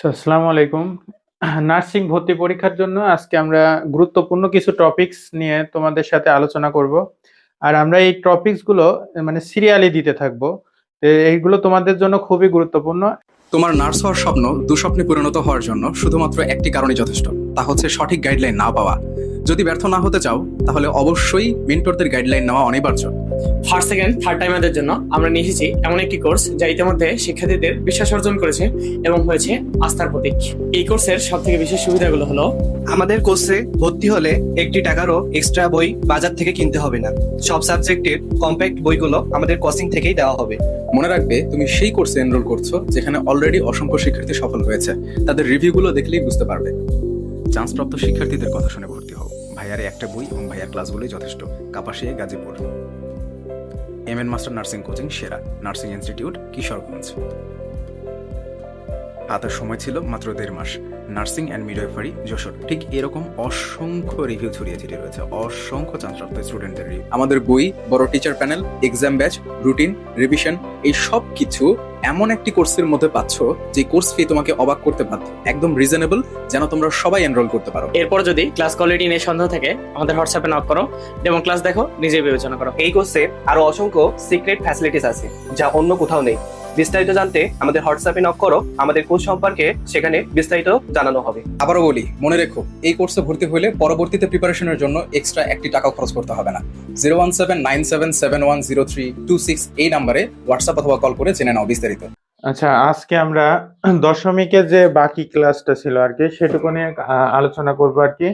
আসসালামু আলাইকুম। নার্সিং ভর্তি পরীক্ষার জন্য আজকে আমরা গুরুত্বপূর্ণ কিছু টপিকস নিয়ে তোমাদের সাথে আলোচনা করব। আর আমরা এই টপিকস গুলো মানে সিরিয়ালি দিতে থাকবো। তো এইগুলো তোমাদের জন্য খুবই গুরুত্বপূর্ণ। তোমার নার্স হওয়ার স্বপ্ন দুঃস্বপ্নে পরিণত হওয়ার জন্য শুধুমাত্র একটি কারণই যথেষ্ট, তা হচ্ছে সঠিক গাইডলাইন না পাওয়া। যদি ব্যর্থ না হতে চাও তাহলে অবশ্যই মেন্টরদের গাইডলাইন নেওয়া অনিবার্য। ফার্স্ট সেকেন্ড থার্ড টাইমারদের জন্য আমরা নিয়ে এসেছি এমন একটি কোর্স যা ইতিমধ্যে শিক্ষার্থীদের বিশ্বাস অর্জন করেছে এবং হয়েছে আস্থার প্রতীক। এই কোর্সের সব থেকে বিশেষ সুবিধাগুলো হলো আমাদের কোর্সে ভর্তি হলে একটি টাকারও এক্সট্রা বই বাজার থেকে কিনতে হবে না। সব সাবজেক্টের কম্প্যাক্ট বইগুলো আমাদের কোচিং থেকেই দেওয়া হবে। মনে রাখবে, তুমি সেই কোর্সে এনরোল করছো যেখানে অলরেডি অসংখ্য শিক্ষার্থী সফল হয়েছে। তাদের রিভিউগুলো দেখলেই বুঝতে পারবে। চান্সপ্রাপ্ত শিক্ষার্থীদের কথা শুনে ভর্তি হও। ভাইয়ারে একটা বই এবং ভাইয়ার ক্লাসগুলোই যথেষ্ট। Kapasia, Gazipur. MN master nursing coaching সেরা, নার্সিং ইনস্টিটিউট, কিশোরগঞ্জ। হাতে সময় ছিল মাত্র 1.5 মাস। Nursing and midwifery, Jessore. ঠিক এরকম অসংখ্য রিভিউ ছড়িয়ে ছিটিয়ে রয়েছে, অসংখ্য চান্সপ্রাপ্ত স্টুডেন্টদের রিভিউ। আমাদের বই, বড় teacher panel, exam batch, routine, revision, এই সব কিছু এমন একটি কোর্সের মধ্যে পাচ্ছ যে কোর্স ফি তোমাকে অবাক করতে বাধ্য। একদম রিজনেবল, যেন তোমরা সবাই এনরোল করতে পারো। এরপর যদি ক্লাস কোয়ালিটি নিয়ে সন্দেহ থাকে আমাদের হোয়াটসঅ্যাপে নক করো, ডেমো ক্লাস দেখো, নিজে বিবেচনা করো। এই কোর্সে আরো অসংখ্য সিক্রেট ফ্যাসিলিটিস আছে যা অন্য কোথাও নেই। বিস্তারিত জানতে আমাদের হোয়াটসঅ্যাপে নক করো, আমাদের কোর্স সম্পর্কে সেখানে বিস্তারিত জানানো হবে। আবারও বলি, মনে রেখো, এই কোর্সে ভর্তি হলে পরবর্তীতে প্রিপারেশনের জন্য এক্সট্রা একটি টাকাও খরচ করতে হবে না। 01797710326 এই নাম্বারে হোয়াটসঅ্যাপ অথবা কল করে জেনে নাও বিস্তারিত। আচ্ছা, আজকে আমরা দশমিকের যে বাকি ক্লাসটা ছিল আর কি সেটুকু নিয়ে আলোচনা করবো আর কি।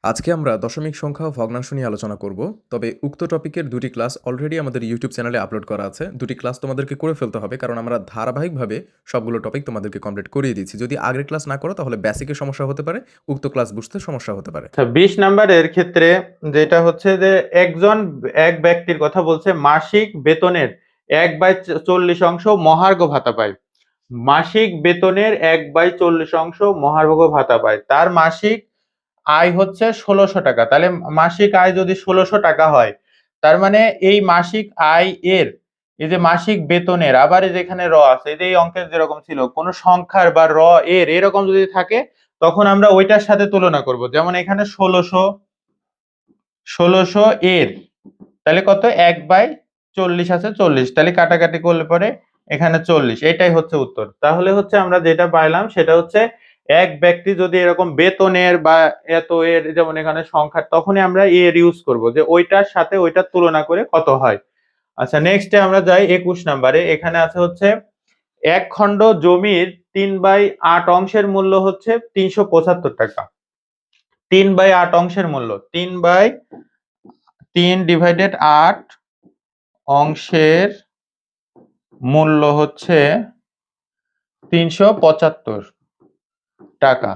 আজকে আমরা দশমিক সংখ্যা ও ভগ্নাংশ নিয়ে আলোচনা করব। তবে উক্ত টপিকের দুটি ক্লাস অলরেডি আমাদের ইউটিউব চ্যানেলে আপলোড করা আছে। দুটি ক্লাস তোমাদেরকে করে ফেলতে হবে, কারণ আমরা ধারাবাহিকভাবে সবগুলো টপিক তোমাদেরকে কমপ্লিট করিয়ে দিচ্ছি। যদি আগের ক্লাস না করো তাহলে বেসিকে সমস্যা হতে পারে, উক্ত ক্লাস বুঝতে সমস্যা হতে পারে। আচ্ছা, 20 নাম্বারের ক্ষেত্রে যেটা হচ্ছে যে এক ব্যক্তির কথা বলছে, মাসিক বেতনের 1/40 মহার্ঘ ভাতা পায়। মাসিক বেতনের 1/40 মহার্ঘ ভাতা পায়। তার মাসিক আয় হচ্ছে 1600 টাকা। তাহলে মাসিক আয় যদি 1600 টাকা হয়, তার মানে এই মাসিক আয় এর, এই যে মাসিক বেতনের, আবার এই যেখানে র আছে, এই যে এই অঙ্কের যেরকম ছিল কোন সংখ্যার বা র এর এরকম যদি থাকে, তখন আমরা ওইটার সাথে তুলনা করব। যেমন এখানে 1600 এর, তাহলে কত, 1/40 আছে 40, তাহলে কাটাকাটি করলে পরে এখানে 40, এটাই হচ্ছে উত্তর। তাহলে হচ্ছে আমরা যেটা পাইলাম সেটা হচ্ছে এক ব্যক্তি যদি এরকম বেতনের বা এত এর, যেমন এখানে সংখ্যা, তখনই আমরা এর ইউজ করব যে ওইটার সাথে ওইটার তুলনা করে কত হয়। আচ্ছা, নেক্সটে আমরা যাই 21 নাম্বারে। এখানে আছে হচ্ছে এক খণ্ড জমির 3/8 অংশের মূল্য হচ্ছে 375 টাকা। 3/8 অংশের মূল্য, 3/8 অংশের মূল্য হচ্ছে 375 টাকা।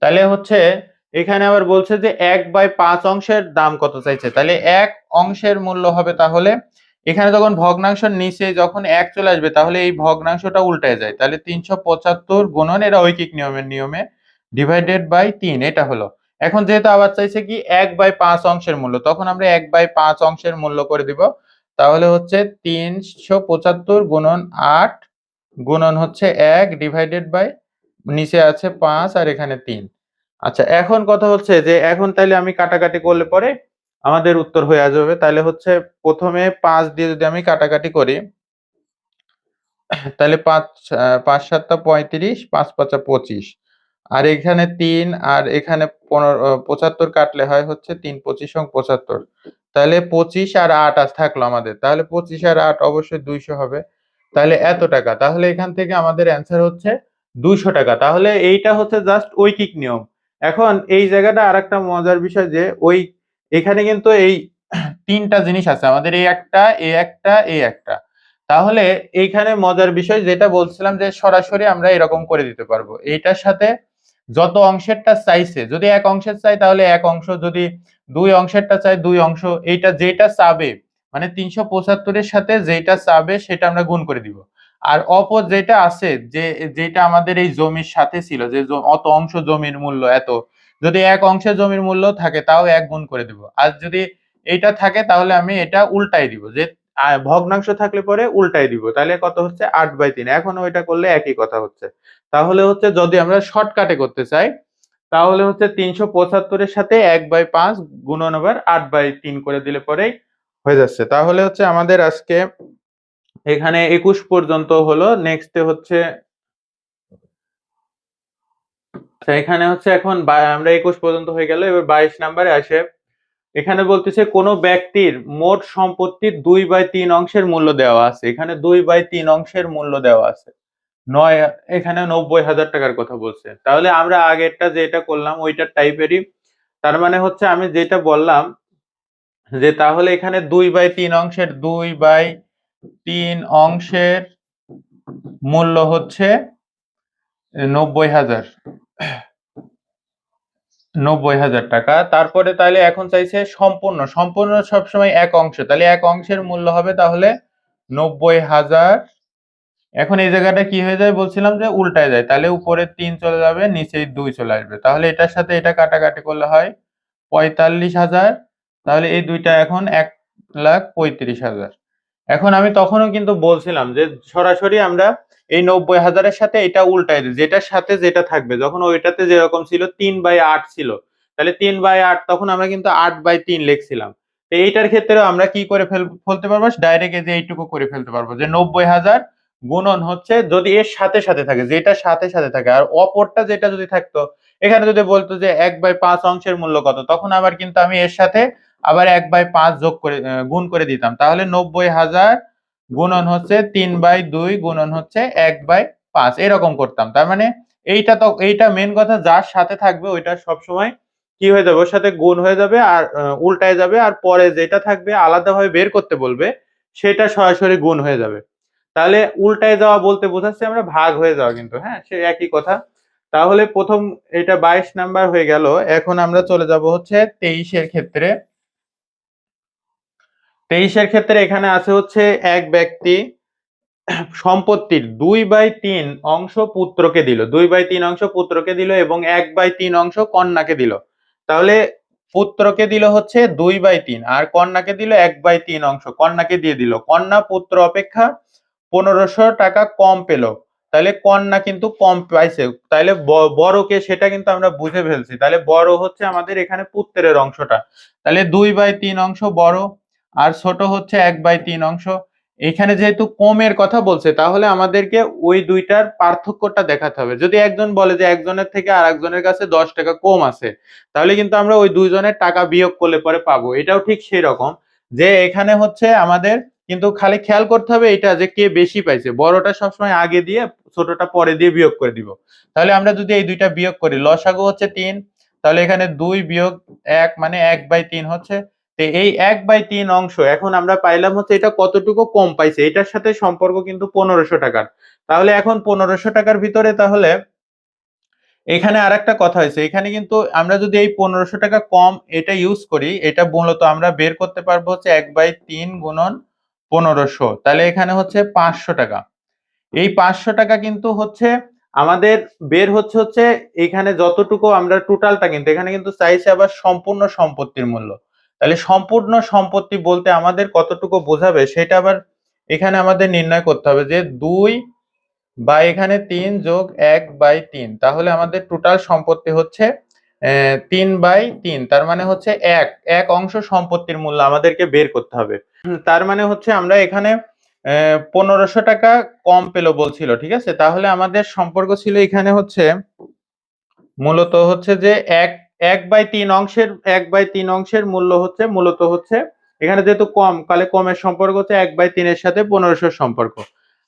তাহলে হচ্ছে এখানে আবার বলছে যে 1/5 অংশের দাম কত চাইছে। তাহলে এক অংশের মূল্য হবে, তাহলে এখানে যখন ভগ্নাংশের নিচে যখন 1 চলে আসবে তাহলে এই ভগ্নাংশটা উল্টে যায়। তাহলে 375 গুণন, এটা ঐকিক নিয়মে ডিভাইডেড বাই 3, এটা হলো। এখন যেহেতু আবার চাইছে কি 1/5 অংশের মূল্য, তখন আমরা 1/5 অংশের মূল্য করে দিব। তাহলে হচ্ছে 375 গুণন 8 গুণন হচ্ছে 1 ডিভাইডেড বাই, নিচে আছে 5 আর এখানে 3। আচ্ছা, এখন কথা হচ্ছে যে এখন তাইলে আমি কাটাকাটি করলে পরে আমাদের উত্তর হয়ে যাবে। তাহলে হচ্ছে প্রথমে 5 দিয়ে যদি আমি কাটাকাটি করি, তাহলে 5 7 35, 5 5 25, আর এখানে 3 আর এখানে 75 কাটলে হয় হচ্ছে 3 25 75। তাহলে 25 আর 8 আজ থাকলো আমাদের, তাহলে 25 আর 8 অবশ্যই 200 হবে। তাহলে এত টাকা, তাহলে এখান থেকে আমাদের অ্যান্সার হচ্ছে 200 টাকা। তাহলে এইটা হচ্ছে জাস্ট ঐকিক নিয়ম। এখন এই জায়গাটা আরেকটা মজার বিষয় যে এখানে কিন্তু এই তিনটা জিনিস আছে আমাদের, এই একটা, এই একটা, এই একটা। তাহলে এইখানে মজার বিষয় যেটা বলছিলাম যে সরাসরি আমরা এরকম করে দিতে পারবো। এইটার সাথে যত অংশেরটা চাইছে, যদি এক অংশের চাই তাহলে এক অংশ, যদি দুই অংশেরটা চাই দুই অংশ, এইটা যেটা চাবে মানে 375 এর সাথে যেটা চাবে সেটা আমরা গুণ করে দিব। আর অপর যেটা আছে, যেটা আমাদের এই জমির সাথে ছিল, যে অত অংশ জমির মূল্য এত, যদি এক অংশের জমির মূল্য থাকে তাও এক গুণ করে দিব। আর যদি এইটা থাকে তাহলে আমি এটা উল্টাই দিব, যে ভগ্নাংশ থাকলে পরে উল্টাই দিব। তাহলে কত হচ্ছে 8/3। এখন ওইটা করলে একই কথা হচ্ছে। তাহলে হচ্ছে যদি আমরা শর্টকাটে করতে চাই তাহলে হচ্ছে 375-এর সাথে 1/5 গুণন আবার 8/3 করে দিলে পরেই হয়ে যাচ্ছে। তাহলে হচ্ছে আমাদের আজকে এখানে 21 পর্যন্ত হলো। নেক্সটে হচ্ছে আচ্ছা, এখানে হচ্ছে এখন আমরা 21 পর্যন্ত হয়ে গেল, এবার 22 নাম্বারে আসে। এখানে বলতেছে কোনো ব্যক্তির মোট সম্পত্তির 2/3 অংশের মূল্য দেওয়া আছে। এখানে 2/3 অংশের মূল্য দেওয়া আছে নয়, এখানে 90,000 টাকার কথা বলছে। তাহলে আমরা আগেরটা যেটা করলাম ওইটার টাইপেরই। তার মানে হচ্ছে আমি যেটা বললাম যে তাহলে এখানে 2/3 অংশের 2/3 অংশের মূল্য হচ্ছে 90,000 টাকা। তারপরে তাহলে এখন চাইছে সম্পূর্ণ, সম্পূর্ণ সবসময় এক অংশ, তাহলে এক অংশের মূল্য হবে তাহলে 90,000। এখন এই জায়গাটা কি হয়ে যায় বলছিলাম যে উল্টায় যায়, তাহলে উপরে 3 চলে যাবে, নিচে 2 চলে আসবে। তাহলে এটার সাথে এটা কাটাকাটি করলে হয় 45,000। তাহলে এই দুইটা এখন 1,35,000। এখন আমি তখনও কিন্তু বলছিলাম যে সরাসরি আমরা এই 90,000-এর সাথে এটা উল্টাই দিই, যেটার সাথে যেটা থাকবে। যখন ওইটাতে যেরকম ছিল 3/8 ছিল, তাহলে 3/8 তখন আমরা কিন্তু 8/3 লিখছিলাম। তো এইটার ক্ষেত্রেও আমরা কি করে ফেলতে পারবো, ডাইরেক্ট এই যে এইটুকু করে ফেলতে পারবো যে 90,000 গুণন হচ্ছে যদি এর সাথে সাথে থাকে, যেটার সাথে সাথে থাকে, আর অপরটা যেটা যদি থাকতো, এখানে যদি বলতো যে 1/5 অংশের মূল্য কত, তখন আবার কিন্তু আমি এর সাথে আবার 1/5 যোগ করে গুণ করে দিতাম। তাহলে 90,000 গুণন হচ্ছে 3/2 গুণন হচ্ছে 1/5, এরকম করতাম। তার মানে এইটা মেন কথা, যার সাথে থাকবে ওইটা সবসময় কি হয়ে যাবে, ওর সাথে গুণ হয়ে যাবে আর উল্টায় যাবে, আর পরে যেটা থাকবে আলাদাভাবে বের করতে বলবে সেটা সরাসরি গুণ হয়ে যাবে। তাহলে উল্টায় যাওয়া বলতে বোঝাচ্ছি আমরা ভাগ হয়ে যাওয়া, কিন্তু হ্যাঁ সে একই কথা। তাহলে প্রথম এটা 22 নাম্বার হয়ে গেল। এখন আমরা চলে যাব হচ্ছে 23-এর ক্ষেত্রে। 23-এর ক্ষেত্রে এখানে আছে হচ্ছে এক ব্যক্তি সম্পত্তির 2/3 অংশ পুত্রকে দিল, 2/3 অংশ পুত্রকে দিল এবং 1/3 অংশ কন্যাকে দিল। তাহলে পুত্রকে দিল হচ্ছে 2/3 আর কন্যাকে দিল 1/3 অংশ, কন্যাকে দিয়ে দিল। কন্যা পুত্র অপেক্ষা 1500 টাকা কম পেল, তাহলে কন্যা কিন্তু কম পাইছে। তাহলে বড়কে সেটা কিন্তু আমরা বুঝে ফেলছি, তাহলে বড় হচ্ছে আমাদের এখানে পুত্রের অংশটা, তাহলে 2/3 অংশ বড় আর ছোট হচ্ছে 1/3 অংশ। এখানে যেহেতু কমের কথা বলছে তাহলে আমাদেরকে ওই দুইটার পার্থক্যটা দেখাতে হবে। যদি একজন বলে যে একজনের থেকে আর একজনের কাছে 10 টাকা কম আছে, তাহলে কিন্তু আমরা ওই দুইজনের টাকা বিয়োগ করলে পরে পাবো। এটাও ঠিক সেই রকম যে এখানে হচ্ছে আমাদের কিন্তু খালি খেয়াল করতে হবে এটা যে কে বেশি পাইছে, বড়টা সবসময় আগে দিয়ে ছোটটা পরে দিয়ে বিয়োগ করে দিব। তাহলে আমরা যদি এই দুইটা বিয়োগ করি, লসাগু হচ্ছে 3, তাহলে এখানে 2 বিয়োগ 1 মানে 1/3 হচ্ছে। তো এই 1/3 অংশ এখন আমরা পাইলাম হচ্ছে এটা কতটুকু কম পাইছে, এটার সাথে সম্পর্ক কিন্তু 1500 টাকার। তাহলে এখন 1500 টাকার ভিতরে তাহলে এখানে আরেকটা কথা হয়েছে, এখানে কিন্তু আমরা যদি এই 1500 টাকা কম এটা ইউজ করি, এটা মূলত আমরা বের করতে পারবো হচ্ছে 1/3 গুণন 1500, তাহলে এখানে হচ্ছে 500 টাকা। এই 500 টাকা কিন্তু হচ্ছে আমাদের বের হচ্ছে এখানে যতটুকু আমরা টোটালটা, কিন্তু এখানে কিন্তু চাইছে আবার সম্পূর্ণ সম্পত্তির মূল্য। তাহলে সম্পূর্ণ সম্পত্তি বলতে আমাদের কতটুকু বোঝাবে সেটা আবার এখানে আমাদের নির্ণয় করতে হবে যে 2 বা এখানে 3 যোগ 1/3, তাহলে আমাদের টোটাল সম্পত্তি হচ্ছে 3/3, তার মানে হচ্ছে এক অংশ সম্পত্তির মূল্য আমাদেরকে বের করতে হবে। তার মানে হচ্ছে আমরা এখানে 1500 টাকা কম পেলো বলছিল, ঠিক আছে। তাহলে আমাদের সম্পর্ক ছিল এখানে হচ্ছে মূলত হচ্ছে যে 1/3 অংশের মূল্য হচ্ছে মূলত হচ্ছে এখানে যেহেতু কম, তাহলে কমের সম্পর্ক হচ্ছে 1/3 এর সাথে 1500 সম্পর্ক।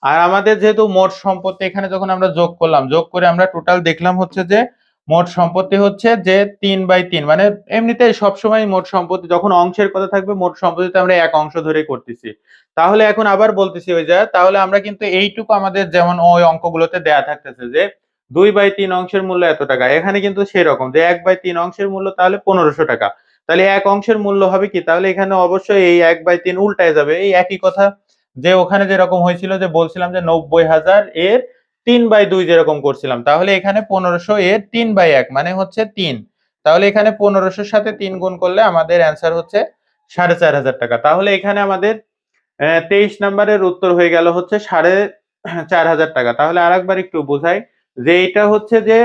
আর আমাদের যেহেতু মোট সম্পত্তি এখানে যখন আমরা যোগ করলাম, যোগ করে আমরা টোটাল দেখলাম হচ্ছে যে মোট সম্পত্তি হচ্ছে যে 3/3, মানে এমনিতেই সবসময় মোট সম্পত্তি যখন অংশের কথা থাকবে মোট সম্পত্তিতে আমরা এক অংশ ধরেই করতেছি। তাহলে এখন আবার বলতেছি ওই যা, তাহলে আমরা কিন্তু এইটুকু আমাদের যেমন ওই অঙ্কগুলোতে দেয়া থাকতেছে যে 2/3 অংশের মূল্য এত টাকা, এখানে কিন্তু সেরকম যে 1/3 অংশের মূল্য তাহলে 1500 টাকা। তাহলে এক অংশের মূল্য হবে কি, তাহলে এখানে অবশ্যই এই 1/3 উল্টায় যাবে। এই একই কথা যে ওখানে যেরকম হয়েছিল যে বলছিলাম যে 90,000 এর 3/2 যেরকম করছিলাম, তাহলে এখানে 1500 এর 3/1 মানে হচ্ছে 3। তাহলে এখানে 1500-র সাথে 3 গুণ করলে আমাদের অ্যান্সার হচ্ছে 4,500 টাকা। তাহলে এখানে আমাদের 23 নাম্বারের উত্তর হয়ে গেল হচ্ছে 4,500 টাকা। তাহলে আরেকবার একটু বোঝাই, যে এটা হচ্ছে যে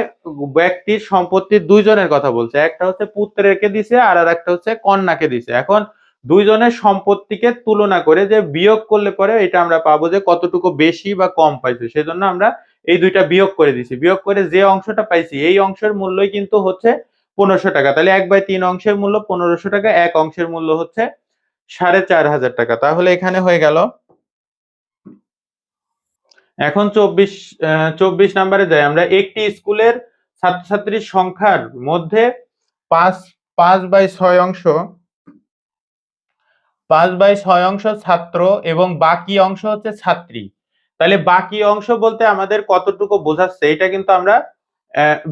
ব্যক্তির সম্পত্তির দুইজনের কথা বলছে, একটা হচ্ছে পুত্রকে দিছে আর একটা হচ্ছে কন্যাকে দিছে। এখন দুইজনের সম্পত্তিকে তুলনা করে যে বিয়োগ করলে পরে এটা আমরা পাবো যে কতটুকু বেশি বা কম পাইছে, সেজন্য আমরা এই দুইটা বিয়োগ করে দিছি। বিয়োগ করে যে অংশটা পাইছি এই অংশের মূল্যই কিন্তু হচ্ছে 1500 টাকা। তাহলে 1/3 অংশের মূল্য 1500 টাকা, এক অংশের মূল্য হচ্ছে 4500 টাকা। তাহলে এখানে হয়ে গেল। এখন 24 নাম্বারে যাই আমরা। একটি স্কুলের ছাত্রছাত্রীর সংখ্যার মধ্যে 5/6 অংশ 5/6 অংশ ছাত্র এবং বাকি অংশ হচ্ছে ছাত্রী। তাহলে বাকি অংশ বলতে আমাদের কতটুকু বোঝাচ্ছে এটা কিন্তু আমরা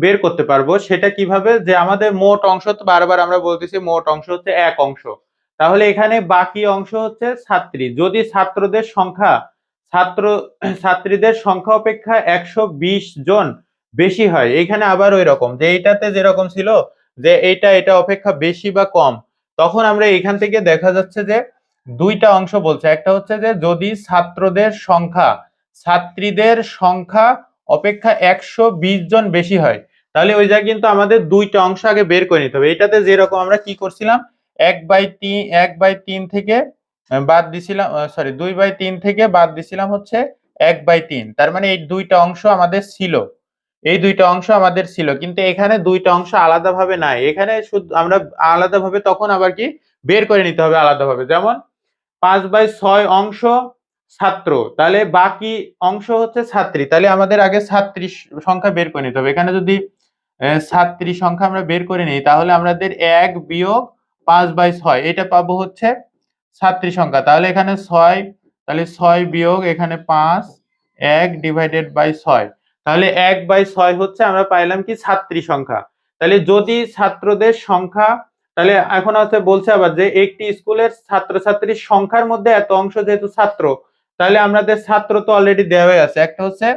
বের করতে পারবো। সেটা কিভাবে, যে আমাদের মোট অংশ, তো বারবার আমরা বলতেছি মোট অংশ হচ্ছে এক অংশ, তাহলে এখানে বাকি অংশ হচ্ছে ছাত্রী। যদি ছাত্র ছাত্রীদের সংখ্যা অপেক্ষা 120 জন বেশি হয়, এখানে আবার ওই রকম যে এইটাতে যেরকম ছিল যে এটা অপেক্ষা বেশি বা কম, তখন আমরা এখান থেকে দেখা যাচ্ছে যে দুইটা অংশ বলছে। একটা হচ্ছে যে যদি ছাত্রীদের সংখ্যা অপেক্ষা 120 জন বেশি হয়, তাহলে ওই জায়গায় কিন্তু আমাদের দুইটা অংশ আগে বের করে নিতে হবে। এটাতে যেরকম আমরা কি করছিলাম, 1/3 থেকে বাদ দিছিলাম, সরি 2/3 থেকে বাদ দিছিলাম হচ্ছে 1/3। তার মানে এই দুইটা অংশ আমাদের ছিল, কিন্তু এখানে দুইটা অংশ আলাদাভাবে নাই। এখানে শুধু আমরা আলাদাভাবে তখন আবার কি বের করে নিতে হবে আলাদাভাবে। যেমন 5/6 অংশ ছাত্র, তাহলে বাকি অংশ হচ্ছে ছাত্রী, তাহলে আমাদের আগে ছাত্রী সংখ্যা বের করে নিতে হবে। এখানে যদি ছাত্রী সংখ্যা আমরা বের করে নিই, তাহলে আমাদের 1 বিয়োগ 5/6 এটা পাবো হচ্ছে ছাত্রী সংখ্যা। তাহলে এখানে 6, তাহলে 6 বিয়োগ এখানে 5, 1/6, তাহলে 1/6 হচ্ছে আমরা পাইলাম কি ছাত্রী সংখ্যা। তাহলে যদি ছাত্রদের সংখ্যা, তাহলে এখন আছে বলছে আবার যে একটি স্কুলের ছাত্রছাত্রীর সংখ্যার মধ্যে এত অংশ যেহেতু ছাত্র, তাহলে আমাদের ছাত্র তো অলরেডি দেওয়াই আছে, একটা হচ্ছে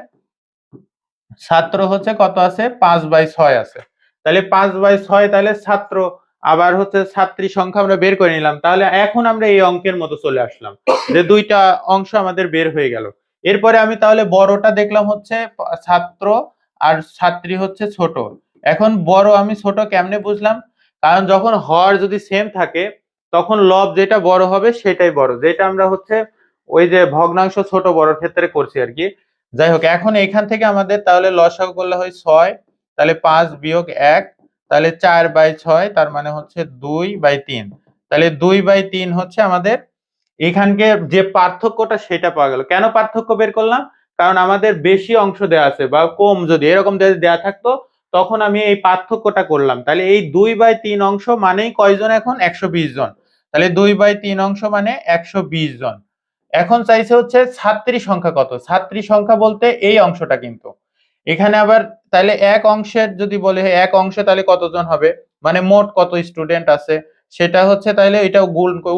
ছাত্র হচ্ছে কত আছে 5/6 আছে। তাহলে 5/6, তাহলে ছাত্র আবার হচ্ছে ছাত্রী সংখ্যা আমরা বের করে নিলাম। তাহলে এখন আমরা এই অঙ্কের মতো চলে আসলাম যে দুইটা অংশ আমাদের বের হয়ে গেল। এরপরে আমি তাহলে বড়টা দেখলাম হচ্ছে ছাত্র আর ছাত্রী হচ্ছে ছোট। এখন বড় আমি ছোট কেমনে বুঝলাম, কারণ যখন হর যদি সেম থাকে তখন লব যেটা বড় হবে সেটাই বড়, যেটা আমরা হচ্ছে ওই যে ভগ্নাংশ ছোট বড়র ক্ষেত্রে করছি আর কি। যাই হোক, এখন এখান থেকে আমাদের তাহলে লসাগু করলে হয় 6, তাহলে 5 বিয়োগ 1, তাহলে 4/6, তার মানে হচ্ছে 2/3। তাহলে 2/3 হচ্ছে আমাদের এখানকে যে পার্থক্যটা সেটা পাওয়া গেল। কেন পার্থক্য বের করলাম, কারণ আমাদের বেশি অংশ দেওয়া আছে বা কম যদি এরকম যদি দেওয়া থাকতো তখন আমি এই পার্থক্যটা করলাম। তাহলে এই 2/3 অংশ মানেই কয়জন, এখন 120 জন। তাহলে 2/3 অংশ মানে 120 জন। এখন চাইছে হচ্ছে ছাত্রী সংখ্যা কত। ছাত্রী সংখ্যা বলতে এই অংশটা, কিন্তু এখানে আবার তাহলে এক অংশের যদি বলে এক অংশে তাহলে কতজন হবে, মানে মোট কত স্টুডেন্ট আছে সেটা হচ্ছে, তাহলে এটাও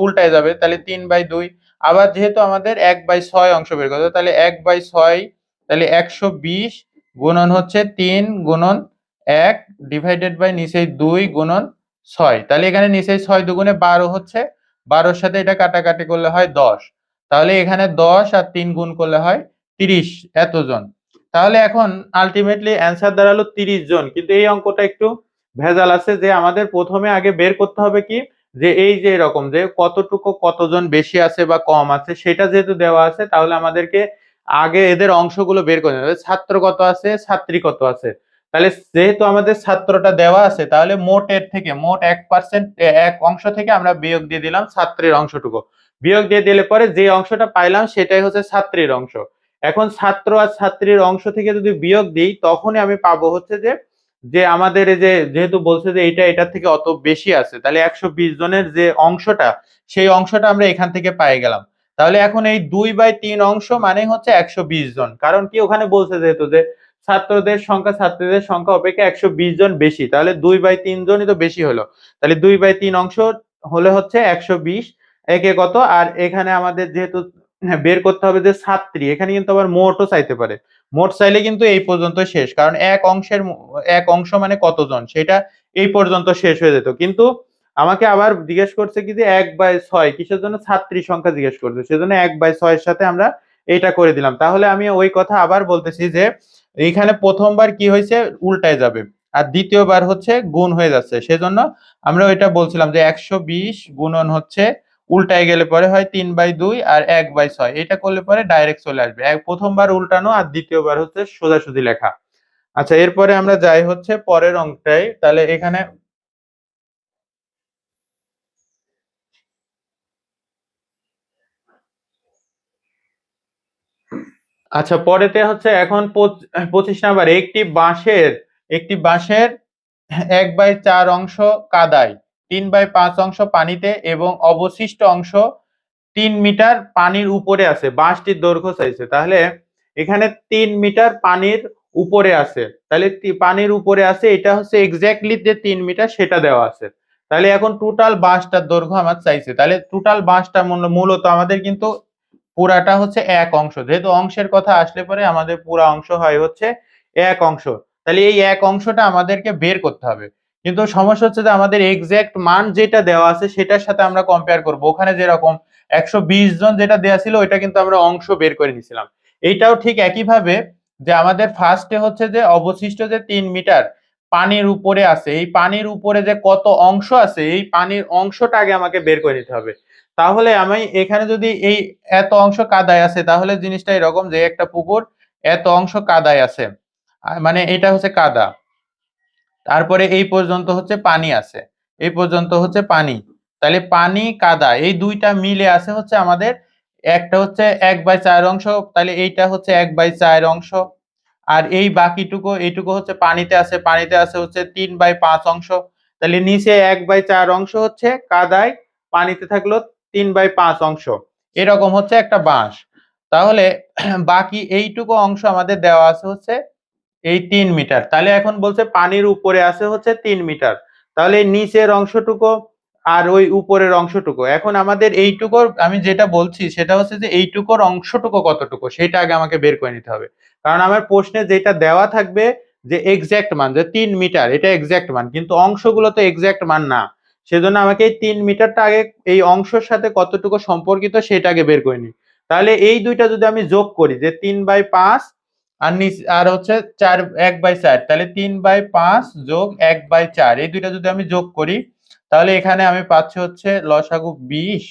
উল্টায় যাবে, তাহলে 3/2। আবার যেহেতু আমাদের 1/6 অংশ বের করতে হবে, তাহলে 1/6, তাহলে 120 গুণন হচ্ছে 3 গুণন 1 ডিভাইডেড বাই নিচে 2 গুণন 6, তাহলে এখানে নিচে 6 দুগুণে 12 হচ্ছে, 12-র সাথে এটা কাটাকাটি করলে হয় 10, তাহলে এখানে 10 আর 3 গুণ করলে হয় 30 এতজন। তাহলে এখন আলটিমেটলি অ্যান্সার দাঁড়ালো 30 জন। কিন্তু এই অঙ্কটা একটু ভেজাল আছে, যে আমাদের প্রথমে আগে বের করতে হবে কি, যে এই যে এরকম যে কতটুকু কতজন বেশি আছে বা কম আছে সেটা যেহেতু দেওয়া আছে, তাহলে আমাদেরকে আগে এদের অংশগুলো বের করে নিতে হবে। ছাত্র কত আছে, ছাত্রী কত আছে। তাহলে যেহেতু আমাদের ছাত্রটা দেওয়া আছে, তাহলে মোটের থেকে মোট 1%, এক অংশ থেকে আমরা বিয়োগ দিয়ে দিলাম ছাত্রীর অংশটুকু। বিয়োগ দিয়ে দিলে পরে যে অংশটা পাইলাম সেটাই হচ্ছে ছাত্রীর অংশ। এখন ছাত্র আর ছাত্রীর অংশ থেকে যদি বিয়োগ দিই তখনই আমি পাবো হচ্ছে যে যে আমাদের এই যে যেহেতু বলছে যে এটার থেকে অত বেশি আছে, তাহলে 120 জনের যে অংশটা সেই অংশটা আমরা এখান থেকে পেয়ে গেলাম। তাহলে এখন এই 2/3 অংশ মানে হচ্ছে 120 জন, কারণ কি ওখানে বলছে যেহেতু যে ছাত্রীদের সংখ্যা অপেক্ষা 120 জন বেশি, তাহলে 2/3 জনই তো বেশি হলো। তাহলে 2/3 অংশ হলে হচ্ছে 120 একে কত। আর এখানে আমাদের যেহেতু বের করতে হবে যে ছাত্রী, এখানে কিন্তু আবার মোটও চাইতে পারে। মোট চাইলে কিন্তু এই পর্যন্ত শেষ, কারণ এক অংশ মানে কতজন সেটা এই পর্যন্ত শেষ হয়ে যেত। কিন্তু আমাকে আবার জিজ্ঞেস করছে কি যে 1/6 কিসের জন্য, ছাত্রী সংখ্যা জিজ্ঞেস করছে, সেজন্য 1/6 এর সাথে আমরা এটা করে দিলাম। তাহলে আমি ওই কথা আবার বলতেছি যে এইখানে প্রথমবার কি হয়েছে উল্টায় যাবে, আর দ্বিতীয়বার হচ্ছে গুণ হয়ে যাচ্ছে, সেজন্য আমরা ওইটা বলছিলাম যে 120 গুণন হচ্ছে উল্টায় গেলে পরে হয় 3/2 আর 1/6, এটা করলে পরে ডাইরেক্ট চলে আসবে। প্রথমবার উল্টানো আর দ্বিতীয়বার হচ্ছে সোজাসুজি লেখা। আচ্ছা, এরপরে আমরা যাই হচ্ছে পরের অঙ্কটাই। তাহলে এখানে আচ্ছা, পরেতে হচ্ছে এখন 25 নাম্বার, একটি বাঁশের 1/4 অংশ কাদায়, 3/5 অংশ পানিতে এবং অবশিষ্ট অংশ 3 মিটার পানির উপরে আছে। বাঁশটির দৈর্ঘ্য চাইছে, তাহলে এখানে 3 মিটার পানির উপরে আছে, তাহলে পানির উপরে আছে, এটা হচ্ছে এক্স্যাক্টলি যে 3 মিটার সেটা দেওয়া আছে। তাহলে এখন টোটাল বাঁশটার দৈর্ঘ্য আমার চাইছে, তাহলে টোটাল বাঁশটা মূলত আমাদের কিন্তু পুরাটা হচ্ছে এক অংশ, যেহেতু অংশের কথা আসলে পরে আমাদের পুরা অংশ হয় হচ্ছে এক অংশ, তাহলে এই এক অংশটা আমাদেরকে বের করতে হবে। কিন্তু সমস্যা হচ্ছে যে আমাদের এক্সাক্ট মান যেটা দেওয়া আছে সেটার সাথে আমরা কম্পেয়ার করব। ওখানে যেরকম 120 জন যেটা দেওয়া ছিল ওইটা কিন্তু আমরা অংশ বের করে নিয়েছিলাম। এইটাও ঠিক একইভাবে যে আমাদের ফার্স্টে হচ্ছে যে অবশিষ্ট যে 3 মিটার পানির উপরে আছে, এই পানির উপরে যে কত অংশ আছে এই পানির অংশটা আগে আমাকে বের করে নিতে হবে। তাহলে আমি এখানে যদি এই এত অংশ কাদায় আছে, তাহলে জিনিসটা এরকম যে একটা পুকুর এত অংশ কাদায় আছে, মানে এটা হচ্ছে কাদা, তারপরে এই পর্যন্ত হচ্ছে পানি আছে, এই পর্যন্ত হচ্ছে পানি, তাহলে পানি কাদা এই দুইটা মিলে আছে হচ্ছে আমাদের একটা হচ্ছে 1/4 অংশ, তাহলে এইটা হচ্ছে 1/4 অংশ, আর এই বাকিটুকু এইটুকু হচ্ছে পানিতে আছে হচ্ছে 3/5 অংশ, তাহলে নিচে 1/4 অংশ হচ্ছে কাদায়, পানিতে থাকলো 3/5 অংশ, এরকম হচ্ছে একটা বাঁশ। তাহলে বাকি এইটুকু অংশ আমাদের দেওয়া আছে হচ্ছে এই 3 মিটার, তাহলে এখন বলছে পানির উপরে আছে হচ্ছে 3 মিটার, তাহলে এই নিচের অংশটুকু আর ওই উপরের অংশটুকু, এখন আমাদের এইটুকুর আমি যেটা বলছি সেটা হচ্ছে যে এইটুকুর অংশটুকু কতটুকু সেটা আগে আমাকে বের করে নিতে হবে, কারণ আমার প্রশ্নে যেটা দেওয়া থাকবে যে এক্সাক্ট মান যে 3 মিটার এটা এক্সাক্ট মান, কিন্তু অংশগুলো তো এক্সাক্ট মান না, সেজন্য আমাকে এই 3 মিটারটা আগে এই অংশের সাথে কতটুকু সম্পর্কিত সেটা আগে বের করে নিই। তাহলে এই দুইটা যদি আমি যোগ করি যে 3/5 আর আর হচ্ছে 1/4, তাহলে 3/5 যোগ 1/4 এই দুইটা যদি আমি যোগ করি, তাহলে এখানে আমি পাচ্ছি হচ্ছে লসাগু 20,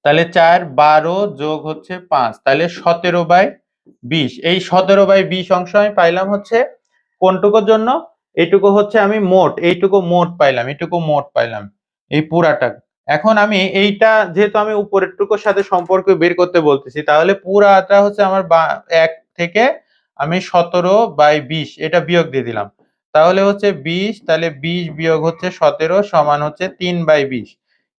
তাহলে 4/12 যোগ হচ্ছে 5, তাহলে 17/20, এই 17/20 অংশ আমি পাইলাম হচ্ছে কোনটুকুর জন্য, এইটুকু হচ্ছে আমি এইটুকু মোট পাইলাম, এই পুরাটা। এখন আমি এইটা যেহেতু আমি উপরের টুকুর সাথে সম্পর্ক বের করতে বলতেছি, তাহলে পুরাটা হচ্ছে আমার 1 থেকে আমি 17/20 এটা বিয়োগ দিয়ে দিলাম, তাহলে হচ্ছে 20, তাহলে 20 বিয়োগ হচ্ছে 17 সমান হচ্ছে 3/20,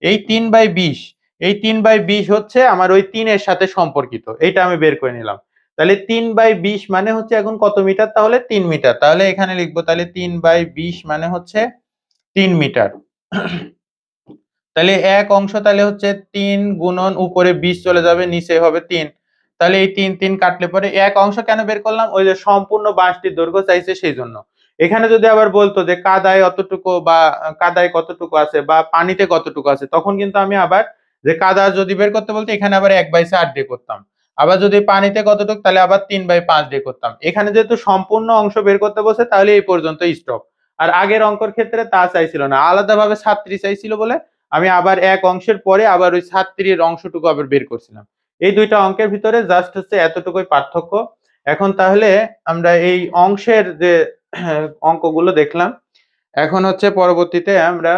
এই 3/20 হচ্ছে আমার ওই 3 এর সাথে সম্পর্কিত, এটা আমি বের করে নিলাম। তাহলে 3/20 মানে হচ্ছে এখন কত মিটার, তাহলে 3 মিটার, তাহলে এখানে লিখবো তাহলে 3/20 মানে হচ্ছে 3 মিটার। তাহলে এক অংশ তাহলে হচ্ছে 3 গুণন উপরে 20 চলে যাবে, নিচে হবে 3, তাহলে এই 3 কাটলে পরে এক অংশ কেন বের করলাম, ওই যে সম্পূর্ণ বাঁশটির দৈর্ঘ্য চাইছে সেই জন্য। এখানে যদি আবার বলতো যে কাদায় অতটুকু বা কাদায় কতটুকু আছে বা পানিতে কতটুকু আছে, তখন কিন্তু আমি আবার যে কাদা যদি বের করতে বলতো এখানে আবার 1/4 দিয়ে করতাম, আবার যদি পানিতে কতটুকু তাহলে আবার 3/5 দিয়ে করতাম। এখানে যেহেতু সম্পূর্ণ অংশ বের করতে বলছে তাহলে এই পর্যন্ত স্টপ। আর আগের অঙ্কর ক্ষেত্রে তা চাইছিল না, আলাদাভাবে 37 চাইছিল বলে আমি আবার এক অংশের পরে আবার ওই 37 অংশটুকু আবার বের করছিলাম। এই দুইটা অঙ্কের ভিতরে জাস্ট হচ্ছে এতটুকুই পার্থক্য। এখন তাহলে আমরা এই অংশের যে অঙ্কগুলো দেখলাম, এখন হচ্ছে পরবর্তীতে আমরা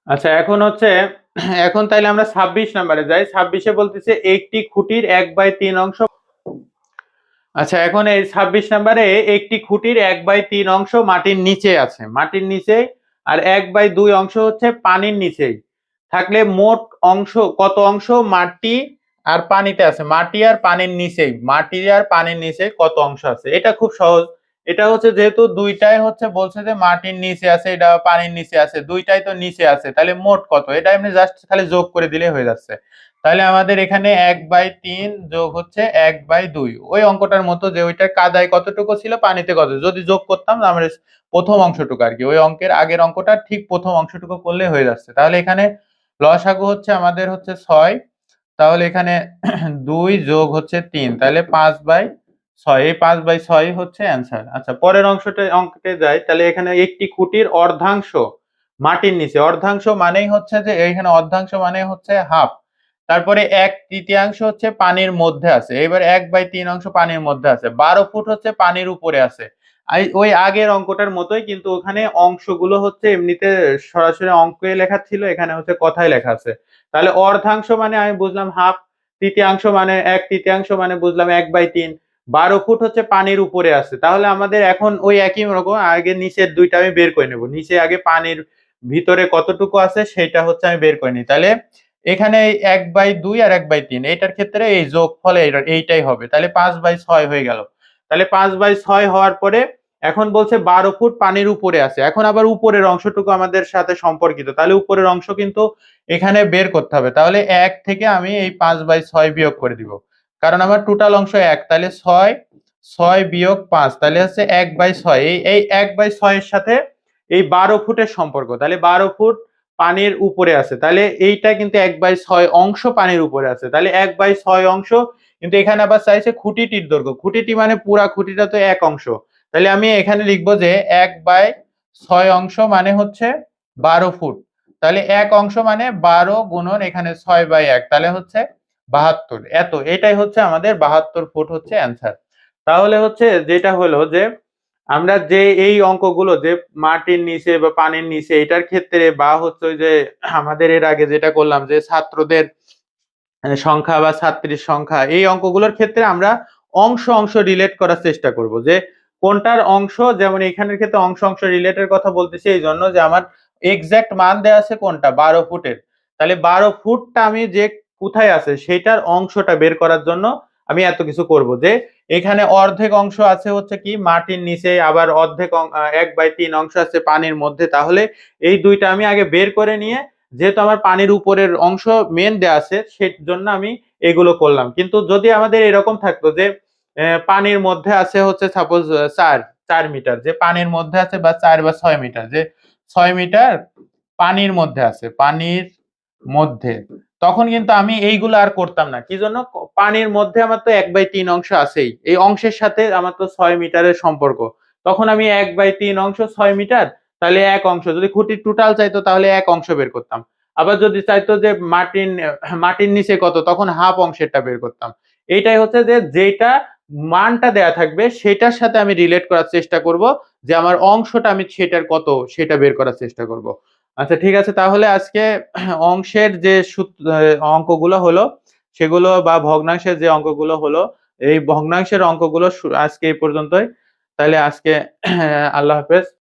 আচ্ছা এখন তাইলে আমরা 26 নাম্বারে যাই। 26-এ বলতেছে একটি খুঁটির 1/3 অংশ। আচ্ছা, এখন এই 26 নাম্বারে একটি খুঁটির 1/3 অংশ মাটির নিচে আছে, মাটির নিচে, আর 1/2 অংশ হচ্ছে পানির নিচেই থাকলে মোট অংশ কত অংশ মাটি আর পানিতে আছে, মাটি আর পানির নিচে কত অংশ আছে, এটা খুব সহজ। এটা হচ্ছে যেহেতু দুইটাই হচ্ছে বলছে যে মাটির নিচে আছে এটা পানির নিচে আছে, দুইটাই তো নিচে আছে, তাহলে মোট কত এটা এমনি জাস্ট খালি যোগ করে দিলে হয়ে যাচ্ছে। তাহলে আমাদের এখানে 1/3 যোগ হচ্ছে 1/2, ওই অঙ্কটার মতো যে ওইটার কাদায় কতটুকু ছিল পানিতে কত, যদি যোগ করতাম আমরা প্রথম অংশটুকু আর কি, ওই অঙ্কের আগের অঙ্কটা ঠিক প্রথম অংশটুকু করলে হয়ে যাচ্ছে। তাহলে এখানে লসাগু হচ্ছে আমাদের হচ্ছে 6, তাহলে এখানে 2 যোগ হচ্ছে 3, তাহলে 6, এই 5/6 হচ্ছে অ্যান্সার। আচ্ছা, পরের অঙ্কতে যাই। তাহলে এখানে একটি খুঁটির অর্ধাংশ মাটির নিচে, অর্ধাংশ মানেই হচ্ছে যে এইখানে অর্ধাংশ মানে হচ্ছে হাফ, তারপরে 1/3 হচ্ছে পানির মধ্যে আছে, এবার 1/3 অংশ পানির মধ্যে আছে, 12 ফুট হচ্ছে পানির উপরে আছে। ওই আগের অঙ্কটার মতোই, কিন্তু ওখানে অংশগুলো হচ্ছে এমনিতে সরাসরি অঙ্কে লেখা ছিল, এখানে হচ্ছে কথায় লেখা আছে। তাহলে অর্ধাংশ মানে আমি বুঝলাম হাফ, তৃতীয়াংশ মানে 1/3 মানে বুঝলাম 1/3, 12 ফুট হচ্ছে পানির উপরে আছে। তাহলে আমাদের এখন ওই একই রকম আগে নিচের দুইটা আমি বের করে নেব, নিচে আগে পানির ভিতরে কতটুকু আছে সেটা হচ্ছে আমি বের করে নিই। তাহলে এখানে 1/2 আর 1/3 এইটার ক্ষেত্রে এই যোগফল এইটাই হবে, তাহলে 5/6 হয়ে গেল। তাহলে 5/6 হওয়ার পরে এখন বলছে 12 ফুট পানির উপরে আছে, এখন আবার উপরের অংশটুকু আমাদের সাথে সম্পর্কিত, তাহলে উপরের অংশ কিন্তু এখানে বের করতে হবে। তাহলে 1 থেকে আমি এই 5/6 বিয়োগ করে দিব, কারণ আমার টোটাল অংশ 1, তাহলে 6 বিয়োগ 5, তাহলে হচ্ছে 1/6। এই 1/6 এর সাথে এই 12 ফুটের সম্পর্ক, তাহলে 12 ফুট পানির উপরে আছে, তাহলে এইটা কিন্তু 1/6 অংশ পানির উপরে আছে, তাহলে 1/6 অংশ। কিন্তু এখানে আবার চাইছে খুঁটিটির দৈর্ঘ্য, খুঁটিটি মানে পুরা খুঁটিটা তো 1 অংশ, তাহলে আমি এখানে লিখবো যে 1/6 অংশ মানে হচ্ছে 12 ফুট, তাহলে 1 অংশ মানে 12 গুণন এখানে 6/1, তাহলে হচ্ছে 72। এটাই হচ্ছে আমাদের 72 ফুট হচ্ছে অ্যান্সার। তাহলে হচ্ছে যেটা হলো যে আমরা যে এই অঙ্কগুলো যে মাটির নিচে বা পানির নিচে এটার ক্ষেত্রে, বা হচ্ছে ওই যে আমাদের এর আগে যেটা করলাম যে ছাত্রদের সংখ্যা বা ছাত্রীর সংখ্যা, এই অঙ্কগুলোর ক্ষেত্রে আমরা অংশ রিলেট করার চেষ্টা করব, যে কোনটার অংশ, যেমন এখানের ক্ষেত্রে অংশ রিলেটের কথা বলতেছি এই জন্য যে আমার এক্সাক্ট মান দেওয়া আছে কোনটা 12 ফুটের, তাহলে 12 ফুটটা আমি যে কোথায় আছে সেটার অংশটা বের করার জন্য আমি এত কিছু করব, যে এখানে অর্ধেক অংশ আছে হচ্ছে কি মাটির নিচে, আবার অর্ধেক 1/3 অংশ আছে পানির মধ্যে, তাহলে এই দুইটা আমি আগে বের করে নিয়ে, যেহেতু আমার পানির উপরের অংশ মেন দেয়া আছে সেজন্য আমি এগুলো করলাম। কিন্তু যদি আমাদের এরকম থাকতো যে পানির মধ্যে আছে হচ্ছে সাপোজ 4 মিটার, যে পানির মধ্যে আছে, বা 4 বা 6 মিটার, যে 6 মিটার পানির মধ্যে আছে, পানির মধ্যে, তখন কিন্তু আমি এইগুলো আর করতাম না। কি জন্য? পানির মধ্যে আমার তো 1/3 অংশ আছেই, এই অংশের সাথে আমার তো 6 মিটারের সম্পর্ক, তখন আমি 1/3 অংশ 6 মিটার, তাহলে 1 অংশ, যদি খুঁটির টোটাল চাইতো তাহলে 1 অংশ বের করতাম, আবার যদি চাইতো যে মাটির নিচে কত, তখন হাফ অংশেরটা বের করতাম। এইটাই হচ্ছে যে যেটা মানটা দেয়া থাকবে সেটার সাথে আমি রিলেট করার চেষ্টা করব, যে আমার অংশটা আমি সেটার কত সেটা বের করার চেষ্টা করব। আচ্ছা ঠিক আছে, তাহলে আজকে অংশের যে অঙ্কগুলো হলো সেগুলো, বা ভগ্নাংশের যে অঙ্কগুলো হলো, এই ভগ্নাংশের অঙ্কগুলো আজকে এই পর্যন্তই। তাহলে আজকে আল্লাহ হাফেজ।